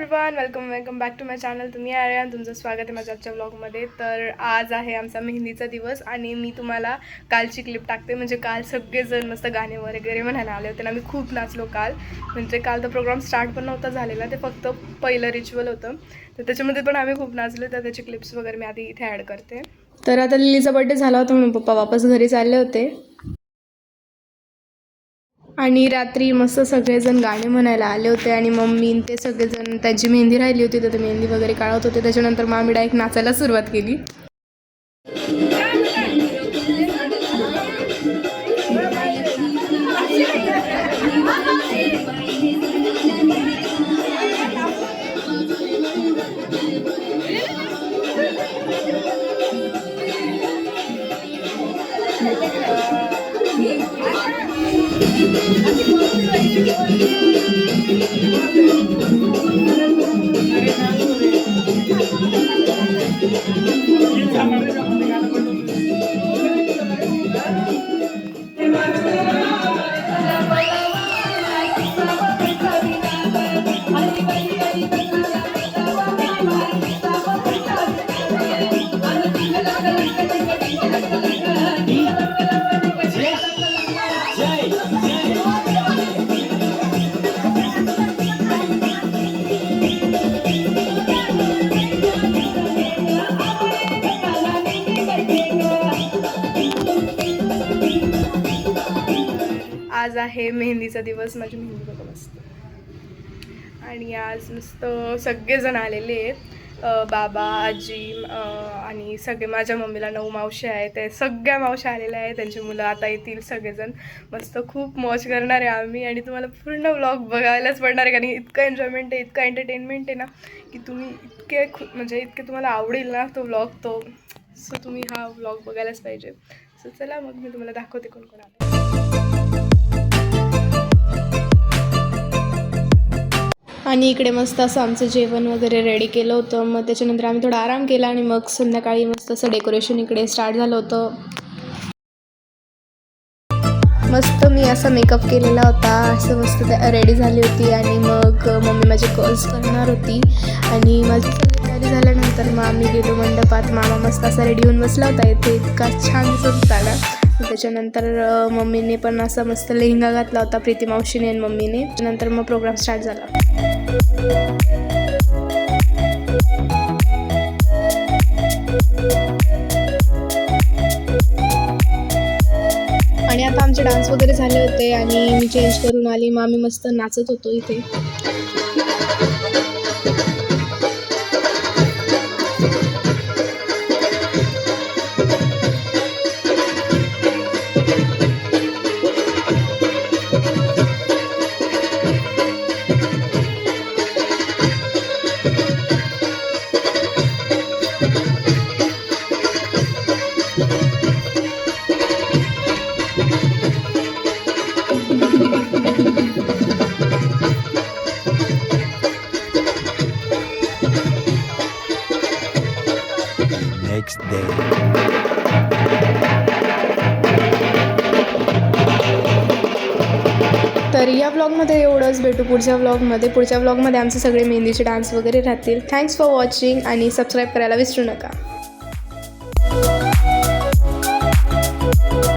Everyone, welcome back to my channel. तुम्ही आहे आणि तुमचं स्वागत आहे माझ्या आजच्या व्लॉगमध्ये. तर आज आहे आमचा मेहंदीचा दिवस आणि मी तुम्हाला कालची क्लिप टाकते. म्हणजे काल सगळेजण मस्त गाणे वगैरे म्हणायला आले होते ना. मी खूप नाचलो काल. म्हणजे काल तर प्रोग्राम स्टार्ट पण नव्हता झालेला, ते फक्त पहिलं रिच्युअल होतं. तर त्याच्यामध्ये पण आम्ही खूप नाचलो. तर त्याचे क्लिप्स वगैरे मी आधी इथे ॲड करते. तर आता लिलीचा बड्डे झाला होता म्हणून पप्पा वापस घरी चालले होते आणि रात्री मस्त सगळेजण गाणे म्हणायला आले होते आणि मम्मी ते सगळेजण त्यांची मेहंदी राहिली होती तर ते मेहंदी वगैरे काढत होते. त्याच्यानंतर मग आम्ही डायरेक्ट नाचायला सुरुवात केली. आज आहे मेहंदीचा दिवस. माझी मेहंदी बघा मस्त. आणि आज मस्त सगळेजण आलेले आहेत. बाबा, आजी आणि सगळे. माझ्या मम्मीला 9 मावशी आहेत. ते सगळ्या मावशी आलेल्या आहेत. त्यांची मुलं आता येतील सगळेजण. मस्त खूप मौज करणार आहे आम्ही आणि तुम्हाला पूर्ण व्लॉग बघायलाच पडणार आहे. कारण इतकं एन्जॉयमेंट आहे, इतकं एंटरटेनमेंट आहे ना की तुम्ही इतके तुम्हाला आवडेल ना तो व्लॉग तो. सो तुम्ही हा व्लॉग बघायलाच पाहिजे. सो चला मग मी तुम्हाला दाखवते कोण कोण आलं. आणि इकडे मस्त असं आमचं जेवण वगैरे रेडी केलं होतं. मग त्याच्यानंतर आम्ही थोडा आराम केला आणि मग संध्याकाळी मस्त असं डेकोरेशन इकडे स्टार्ट झालं होतं. मस्त मी असा मेकअप केलेला होता. असं मस्त रेडी झाली होती आणि मग मम्मी माझी कर्ल्स करणार होती आणि माझी सगळी तयारी झाल्यानंतर मग आम्ही गेलो मंडपात. मामा मस्त असा रेडी होऊन बसला होता. इथे इतका छान दिसत होता ना. त्याच्यानंतर मम्मीने पण असा मस्त लेहंगा घातला होता, प्रीती मावशीने आणि मम्मीने. नंतर मग प्रोग्राम स्टार्ट झाला. आणि आता आमचे डान्स वगैरे झाले होते आणि मी चेंज करून आली. मग आम्ही मस्त नाचत होतो इथे. Next day. तर या व्लॉगमध्ये एवढंच. भेटू पुढच्या व्लॉगमध्ये. पुढच्या व्लॉगमध्ये आमचे सगळे मेहंदीचे डान्स वगैरे राहतील. थँक्स फॉर वॉचिंग आणि सबस्क्राईब करायला विसरू नका.